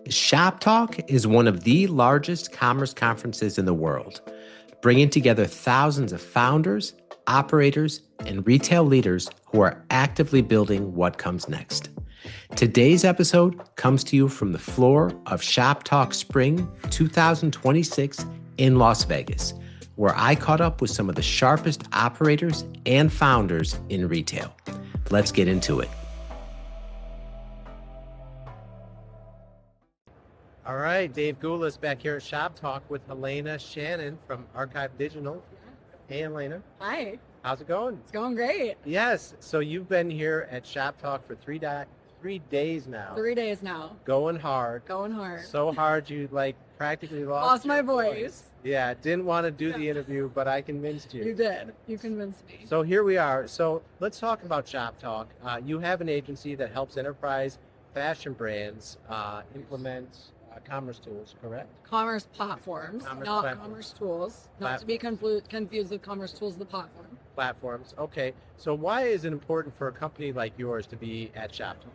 Shoptalk is one of the largest commerce conferences in the world, bringing together thousands of founders, operators, and retail leaders who are actively building what comes next. Today's episode comes to you from the floor of Shoptalk Spring 2026 in Las Vegas, where I caught up with some of the sharpest operators and founders in retail. Let's get into it. All right, Dave Gulas back here at Shop Talk with Helena Shannon from Archive Digital. Hey, Helena. Hi. How's it going? It's going great. Yes. So you've been here at Shop Talk for 3 days now. 3 days now. Going hard. Going hard. So hard you practically lost my voice. Yeah, didn't want to do the interview, but I convinced you. You did. You convinced me. So here we are. So let's talk about Shop Talk. You have an agency that helps enterprise fashion brands implement commerce tools, correct? Commerce platforms, commerce tools. Not to be confused with commerce tools, the platform. Platforms. Okay. So why is it important for a company like yours to be at Shop Talk?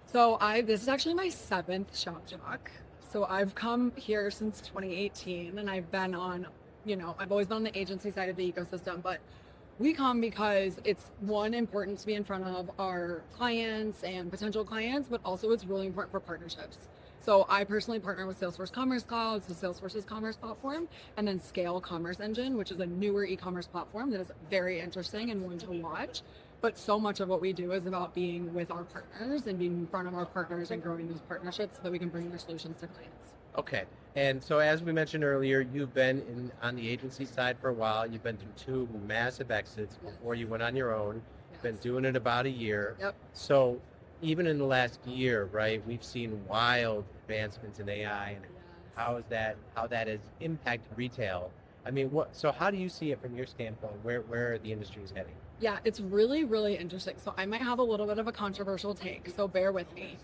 So this is actually my 7th Shop Talk. So I've come here since 2018, and I've been on, I've always been on the agency side of the ecosystem, but we come because it's, one, important to be in front of our clients and potential clients, but also it's really important for partnerships. So I personally partner with Salesforce Commerce Cloud, so Salesforce's commerce platform, and then Scale Commerce Engine, which is a newer e-commerce platform that is very interesting and one to watch. But so much of what we do is about being with our partners and being in front of our partners and growing those partnerships so that we can bring their solutions to clients. Okay. And so as we mentioned earlier, you've been on the agency side for a while. You've been through 2 massive exits before you went on your own. You've been doing it about a year. Yep. So even in the last year, right, we've seen wild advancements in AI and how that has impacted retail. I mean, so how do you see it from your standpoint, where the industry is heading? Yeah, it's really, really interesting. So I might have a little bit of a controversial take, so bear with me.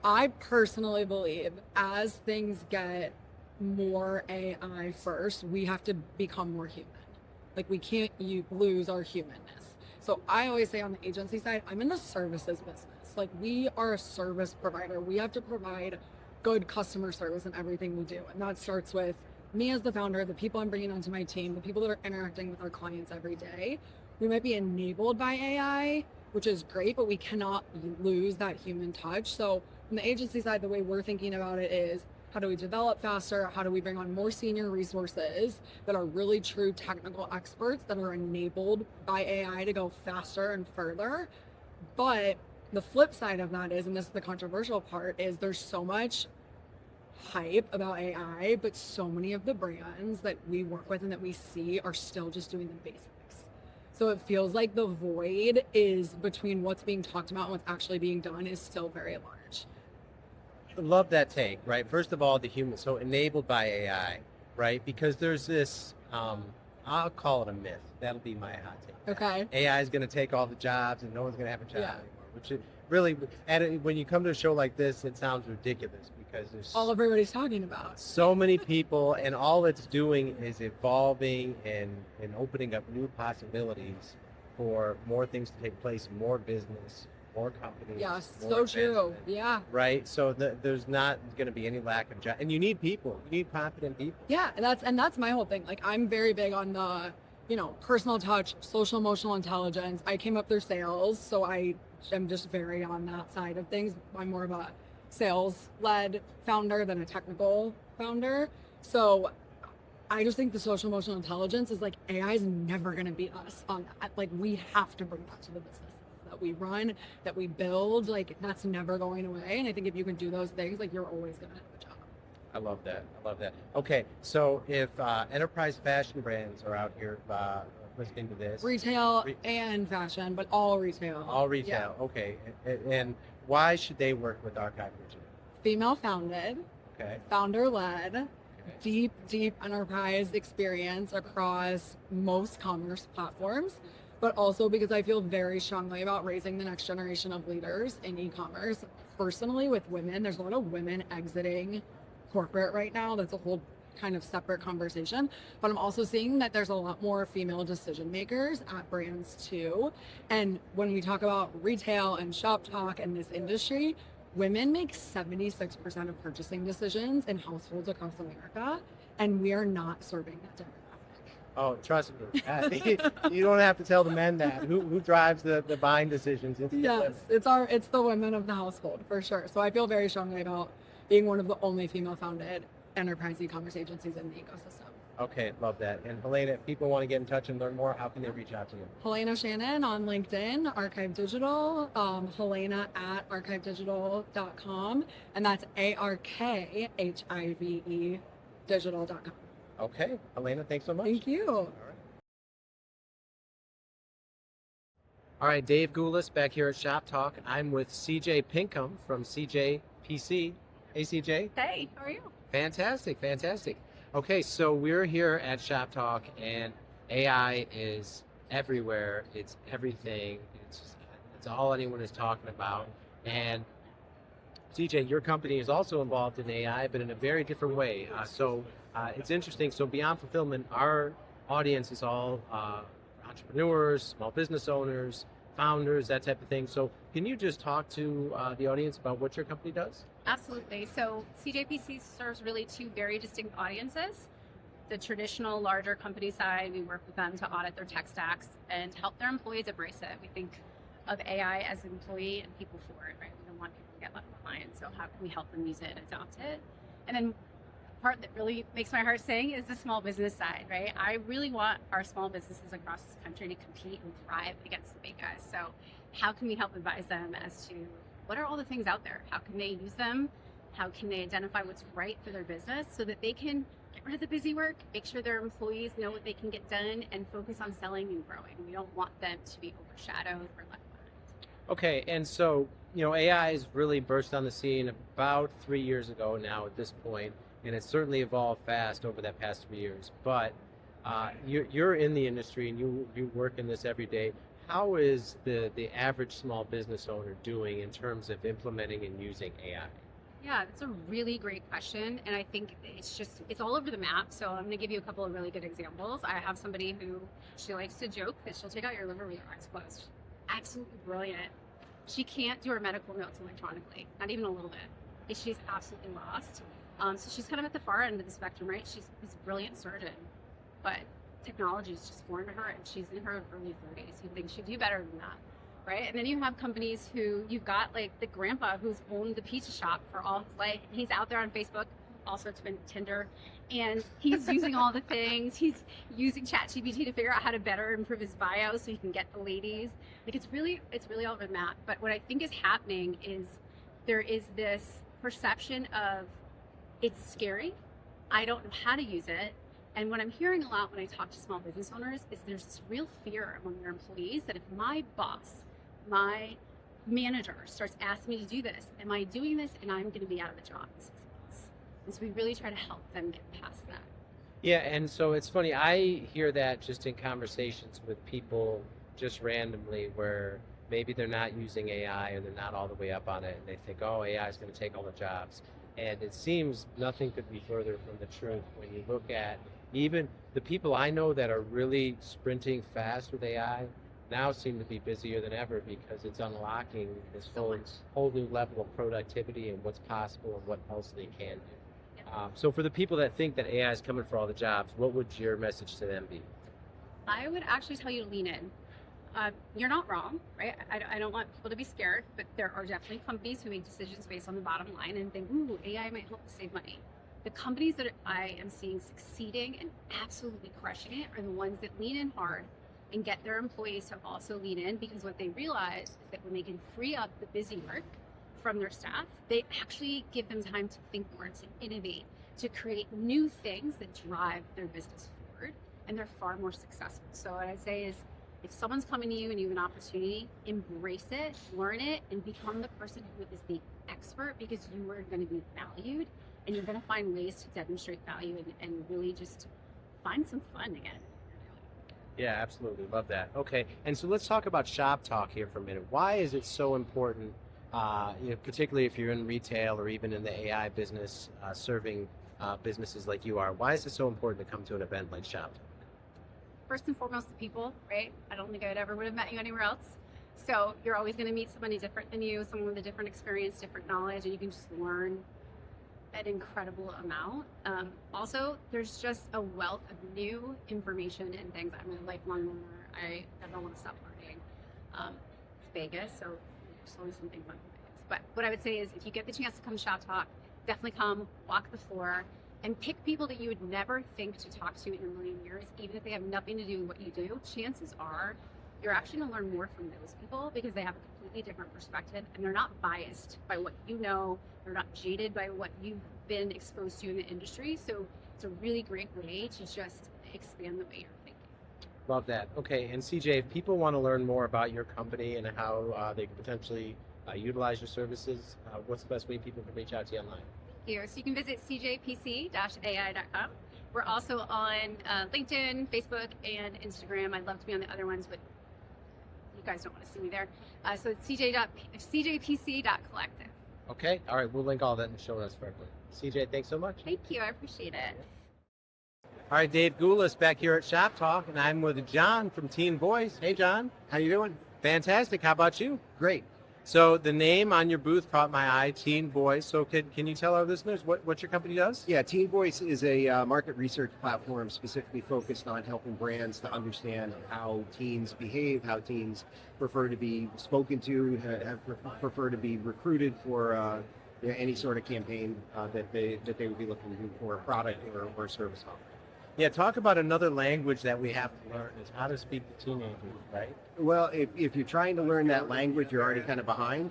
I personally believe as things get more AI first, we have to become more human. We can't lose our humanness. So I always say on the agency side, I'm in the services business. We are a service provider. We have to provide good customer service in everything we do. And that starts with me as the founder, the people I'm bringing onto my team, the people that are interacting with our clients every day. We might be enabled by AI, which is great, but we cannot lose that human touch. So on the agency side, the way we're thinking about it is, how do we develop faster? How do we bring on more senior resources that are really true technical experts that are enabled by AI to go faster and further? But the flip side of that is, and this is the controversial part, is there's so much hype about AI, but so many of the brands that we work with and that we see are still just doing the basics. So it feels like the void is between what's being talked about and what's actually being done is still very large. I love that take, right? First of all, the human, so enabled by AI, right? Because there's this, I'll call it a myth. That'll be my hot take. Okay. AI is going to take all the jobs and no one's going to have a job anymore. Which is really, when you come to a show like this, it sounds ridiculous because there's all everybody's talking about. So many people, and all it's doing is evolving and opening up new possibilities for more things to take place, more business, more companies. Yes, so true. Yeah. Right. So there's not going to be any lack of jobs, and you need people. You need confident people. Yeah, and that's my whole thing. I'm very big on the personal touch, social emotional intelligence. I came up through sales, so I'm just very on that side of things. I'm more of a sales-led founder than a technical founder. So I just think the social emotional intelligence is AI is never going to beat us on that. We have to bring that to the business that we run, that we build. That's never going away. And I think if you can do those things, you're always going to have a job. I love that. Okay, so if enterprise fashion brands are out here listening to this. Retail and fashion, but all retail. All retail, yeah. Okay. And why should they work with Archive Digital? Female founded, okay. Founder led, okay. Deep enterprise experience across most commerce platforms, but also because I feel very strongly about raising the next generation of leaders in e-commerce. Personally, with women, there's a lot of women exiting corporate right now. That's a whole kind of separate conversation, but I'm also seeing that there's a lot more female decision makers at brands too. And when we talk about retail and shop talk and this industry, women make 76% of purchasing decisions in households across America, and we are not serving that demographic. Oh, trust me. You don't have to tell the men that. Who drives the buying decisions? It's the Yes, women. it's the women of the household for sure. So I feel very strongly about being one of the only female-founded enterprise e-commerce agencies in the ecosystem. Okay, love that. And Helena, if people want to get in touch and learn more, how can they reach out to you? Helena Shannon on LinkedIn, Archive Digital, Helena at archivedigital.com, and that's ARKHIVE digital.com. Okay, Helena, thanks so much. Thank you. All right, Dave Gulas back here at Shop Talk. I'm with CJ Pinkham from CJ PC. Hey, CJ. Hey, how are you? Fantastic, fantastic. Okay, so we're here at Shop Talk, and AI is everywhere. It's everything. It's all anyone is talking about. And CJ, your company is also involved in AI, but in a very different way. It's interesting. So Beyond Fulfillment, our audience is all entrepreneurs, small business owners, founders, that type of thing. So can you just talk to the audience about what your company does? Absolutely. So CJPC serves really two very distinct audiences. The traditional larger company side, we work with them to audit their tech stacks and help their employees embrace it. We think of AI as an employee and people forward, right? We don't want people to get left behind. So how can we help them use it and adopt it? And then the part that really makes my heart sing is the small business side, right? I really want our small businesses across this country to compete and thrive against the big guys. So how can we help advise them as to what are all the things out there? How can they use them? How can they identify what's right for their business so that they can get rid of the busy work, make sure their employees know what they can get done, and focus on selling and growing? We don't want them to be overshadowed or left behind. Okay, and so, AI has really burst on the scene about 3 years ago now at this point, and it's certainly evolved fast over that past 3 years. But you're in the industry and you work in this every day. How is the average small business owner doing in terms of implementing and using AI? Yeah, that's a really great question. And I think it's all over the map. So I'm going to give you a couple of really good examples. I have somebody who, she likes to joke that she'll take out your liver with your eyes closed. Absolutely brilliant. She can't do her medical notes electronically, not even a little bit. She's absolutely lost. So she's kind of at the far end of the spectrum, right? She's a brilliant surgeon, but technology is just foreign to her, and she's in her early 30s. You'd think she'd do better than that, right? And then you have companies who, you've got like the grandpa who's owned the pizza shop for all his life. He's out there on Facebook, also to Tinder, and he's using all the things. He's using ChatGPT to figure out how to better improve his bio so he can get the ladies. Like it's really all over the map. But what I think is happening is there is this perception of it's scary. I don't know how to use it. And what I'm hearing a lot when I talk to small business owners is there's this real fear among their employees that if my boss, my manager starts asking me to do this, am I doing this and I'm going to be out of the job in 6 months? And so we really try to help them get past that. Yeah, and so it's funny, I hear that just in conversations with people just randomly where maybe they're not using AI or they're not all the way up on it and they think, oh, AI is going to take all the jobs. And it seems nothing could be further from the truth when you look at even the people I know that are really sprinting fast with AI now seem to be busier than ever because it's unlocking this whole new level of productivity and what's possible and what else they can do. So for the people that think that AI is coming for all the jobs, what would your message to them be? I would actually tell you to lean in. You're not wrong, right? I don't want people to be scared, but there are definitely companies who make decisions based on the bottom line and think, ooh, AI might help us save money. The companies that I am seeing succeeding and absolutely crushing it are the ones that lean in hard and get their employees to also lean in, because what they realize is that when they can free up the busy work from their staff, they actually give them time to think more, to innovate, to create new things that drive their business forward, and they're far more successful. So what I'd say is, if someone's coming to you and you have an opportunity, embrace it, learn it, and become the person who is the expert, because you are going to be valued and you're going to find ways to demonstrate value and really just find some fun again. Yeah, absolutely. Love that. Okay, and so let's talk about Shop Talk here for a minute. Why is it so important, particularly if you're in retail or even in the AI business, serving businesses like you are? Why is it so important to come to an event like Shop Talk? First and foremost, the people, right? I don't think I would have met you anywhere else. So you're always going to meet somebody different than you, someone with a different experience, different knowledge, and you can just learn an incredible amount. Also, there's just a wealth of new information and things. I'm a lifelong learner. I never want to stop learning. It's Vegas, so there's always something fun for Vegas. But what I would say is if you get the chance to come to Shoptalk, definitely come, walk the floor, and pick people that you would never think to talk to in a million years, even if they have nothing to do with what you do. Chances are you're actually going to learn more from those people because they have a completely different perspective and they're not biased by what you know. They're not jaded by what you've been exposed to in the industry. So it's a really great way to just expand the way you're thinking. Love that. Okay, and CJ, if people want to learn more about your company and how they can potentially utilize your services, what's the best way people can reach out to you online? Here, so you can visit cjpc-ai.com. We're also on LinkedIn, Facebook, and Instagram. I'd love to be on the other ones, but you guys don't want to see me there. So it's cjpc.collective. Okay, all right, we'll link all that in the show notes for everyone. CJ, thanks so much. Thank you, I appreciate it. All right, Dave Gulas back here at Shop Talk, and I'm with John from Teen Voice. Hey, John. How you doing? Fantastic. How about you? Great. So the name on your booth caught my eye, Teen Voice. So can you tell our listeners what your company does? Yeah, Teen Voice is a market research platform specifically focused on helping brands to understand how teens behave, how teens prefer to be spoken to, prefer to be recruited for any sort of campaign that they would be looking to do for a product or service offering. Yeah, talk about another language that we have to learn is how to speak to teenagers, right? Well, if you're trying to learn that language, you're already kind of behind.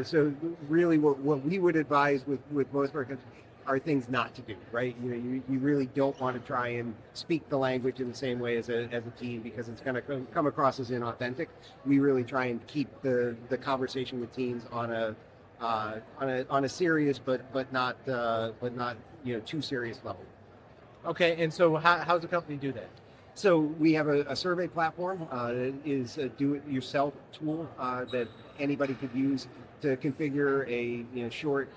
So really what we would advise with most of our countries are things not to do, right? You really don't want to try and speak the language in the same way as a teen because it's going to come across as inauthentic. We really try and keep the conversation with teens on a serious but not too serious level. Okay, and so how's the company do that? So we have a survey platform. It is a do-it-yourself tool that anybody could use to configure a short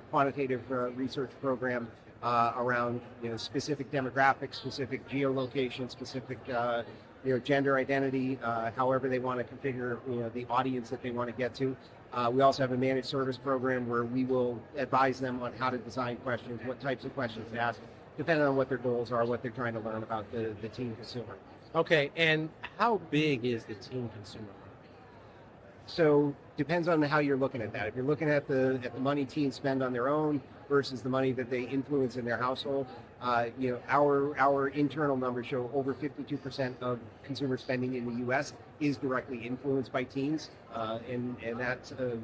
quantitative research program around specific demographics, specific geolocation, specific gender identity, however they want to configure the audience that they want to get to. We also have a managed service program where we will advise them on how to design questions, what types of questions to ask, depending on what their goals are, what they're trying to learn about the teen consumer. Okay, and how big is the teen consumer? So depends on how you're looking at that. If you're looking at the money teens spend on their own versus the money that they influence in their household, our internal numbers show over 52% of consumer spending in the U.S. is directly influenced by teens, and that's a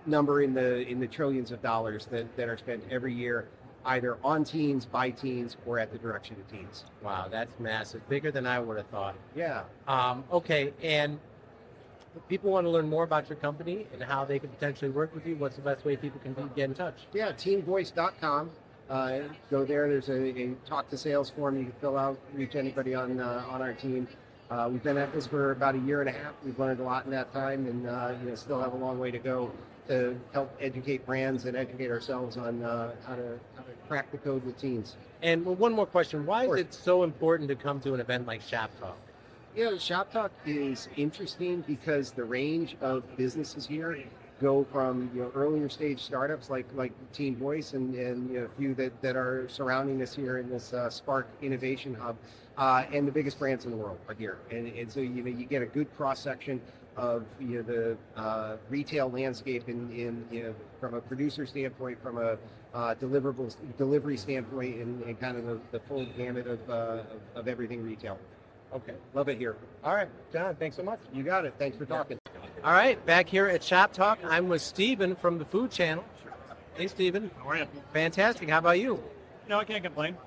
number in the trillions of dollars that are spent every year, either on teens, by teens, or at the direction of teens. Wow, that's massive. Bigger than I would have thought. Yeah. Okay, and if people want to learn more about your company and how they can potentially work with you, what's the best way people can get in touch? Yeah, teenvoice.com. Go there. There's a talk to sales form you can fill out, reach anybody on our team. We've been at this for about a year and a half. We've learned a lot in that time and still have a long way to go to help educate brands and educate ourselves on how to crack the code with teens. And one more question. Why is it so important to come to an event like Shop Talk? Shop Talk is interesting because the range of businesses here go from earlier stage startups like Teen Voice and a few that are surrounding us here in this Spark Innovation Hub, and the biggest brands in the world are here. And so you get a good cross section of the retail landscape in from a producer standpoint, from a delivery standpoint, and kind of the full gamut of everything retail. Okay. Love it here. All right, John, thanks so much. You got it. Thanks for talking. All right, back here at Shop Talk, I'm with Steven from the Food Channel. Hey, Steven. How are you? Fantastic. How about you? No, I can't complain.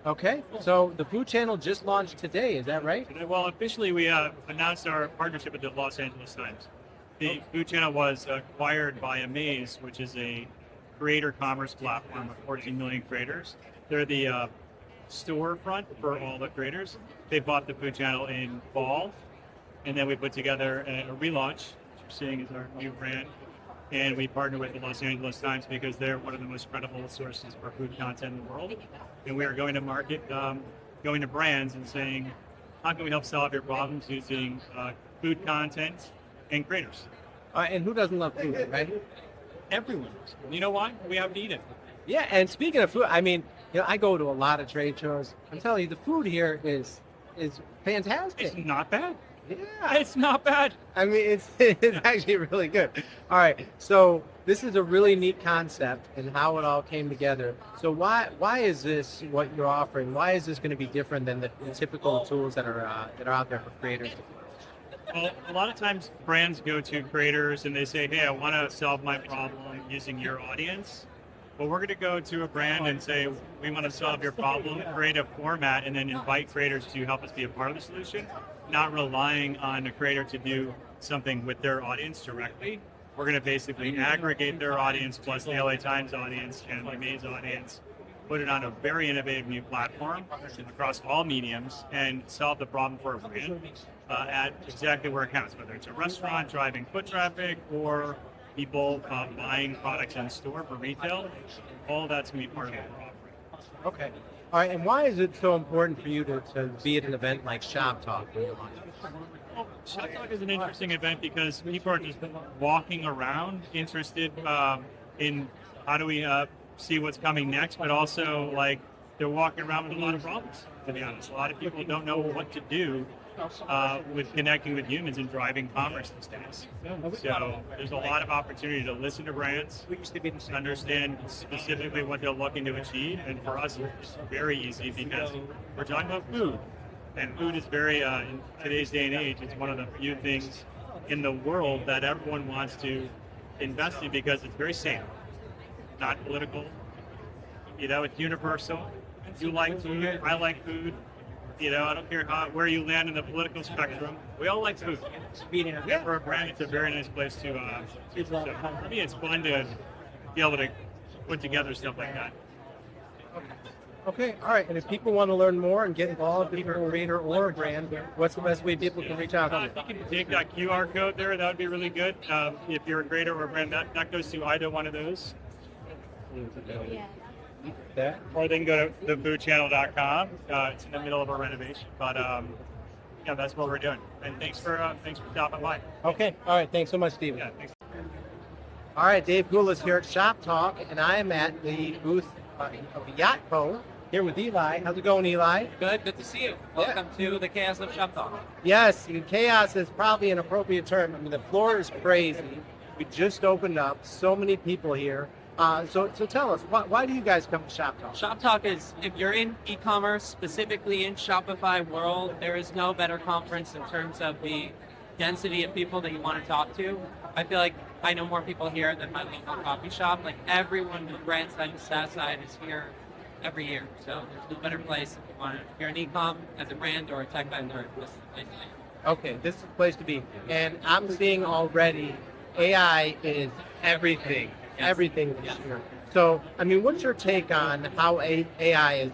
Okay, so the Food Channel just launched today, is that right? Well, officially we announced our partnership with the Los Angeles Times. The Food Channel was acquired by Amaze, which is a creator commerce platform of 14 million creators. They're the storefront for all the creators. They bought the Food Channel in fall, and then we put together a relaunch, which you're seeing is our new brand. And we partner with the Los Angeles Times because they're one of the most credible sources for food content in the world. And we are going to market, going to brands and saying, how can we help solve your problems using food content, and creators. And who doesn't love food, right? Everyone. You know why? We have to eat it. Yeah, and speaking of food, I mean, I go to a lot of trade shows. I'm telling you, the food here is fantastic. It's not bad. Yeah, It's not bad. I mean, it's actually really good. All right, so this is a really neat concept and how it all came together. So why is this what you're offering? Why is this going to be different than the typical tools that are out there for creators? Well, a lot of times brands go to creators and they say, hey, I want to solve my problem using your audience. Well, we're going to go to a brand and say, we want to solve your problem, create a format, and then invite creators to help us be a part of the solution, not relying on a creator to do something with their audience directly. We're going to basically aggregate their audience plus the LA Times audience and the Maze audience, put it on a very innovative new platform across all mediums, and solve the problem for a brand at exactly where it counts, whether it's a restaurant driving foot traffic or people buying products in store for retail. All that's going to be part of it. Okay. All right, and why is it so important for you to be at an event like Shoptalk? Shoptalk is an interesting event because people are just walking around interested in how do we see what's coming next, but also like they're walking around with a lot of problems, to be honest. A lot of people don't know what to do with connecting with humans and driving commerce these days. So there's a lot of opportunity to listen to brands, understand specifically what they're looking to achieve, and for us it's very easy because we're talking about food. And food is very, in today's day and age, it's one of the few things in the world that everyone wants to invest in because it's very safe, not political. It's universal. You like food, I like food. I don't care where you land in the political spectrum. We all like food. And for a brand, it's a very nice place to. So for me, it's fun to be able to put together stuff like that. Okay, all right. And if people want to learn more and get involved in a creator or a brand, what's the best way people can reach out to you? If you can take that QR code there, that would be really good. If you're a creator or a brand, that goes to either one of those. That? Or they can go to thefoodchannel.com. It's in the middle of a renovation, but that's what we're doing. And thanks for stopping by. Okay, all right. Thanks so much, Steven. Yeah, thanks. All right, Dave Gulas here at Shop Talk, and I am at the booth of Yatco here with Eli. How's it going, Eli? Good to see you. Welcome to the chaos of Shop Talk. Yes, chaos is probably an appropriate term. I mean, the floor is crazy. We just opened up. So many people here. So tell us, why do you guys come to Shop Talk? Shop Talk is, if you're in e-commerce, specifically in Shopify world, there is no better conference in terms of the density of people that you want to talk to. I feel like I know more people here than my local coffee shop. Like everyone from brand side to SaaS side is here every year. So there's no better place if you want to. If you're an e-com as a brand or a tech vendor, this is the place to be. Okay, this is the place to be. And I'm seeing already AI is everything. Yes. Everything this year. So, I mean, what's your take on how AI is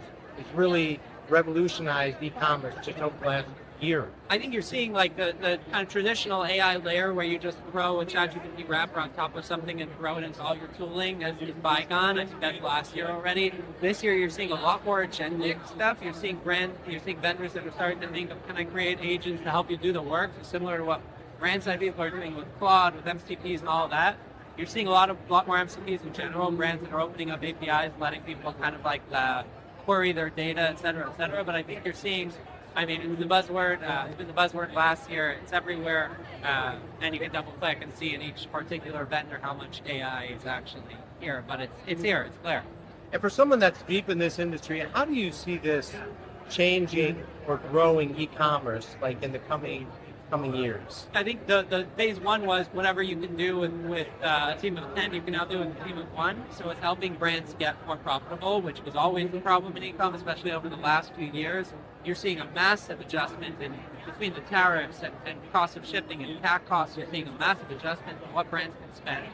really revolutionized e-commerce just over the last year? I think you're seeing like the kind of traditional AI layer where you just throw a ChatGPT wrapper on top of something and throw it into all your tooling as is bygone. I think that's last year already. This year you're seeing a lot more agentic stuff. You're seeing vendors that are starting to think of, can I create agents to help you do the work? Similar to what brand side people are doing with Claude, with MCPs and all that. You're seeing a lot more MCPs in general, brands that are opening up APIs, letting people kind of like query their data, et cetera, et cetera. But I think you're seeing, I mean, it was the buzzword. It's been the buzzword last year. It's everywhere, and you can double click and see in each particular vendor how much AI is actually here. But it's here. It's clear. And for someone that's deep in this industry, how do you see this changing or growing e-commerce like in the coming years? I think the phase one was whatever you can do with a team of 10, you can now do with a team of 1. So it's helping brands get more profitable, which was always the problem in e-com, especially over the last few years. You're seeing a massive adjustment between the tariffs and cost of shipping and CAC costs. You're seeing a massive adjustment in what brands can spend.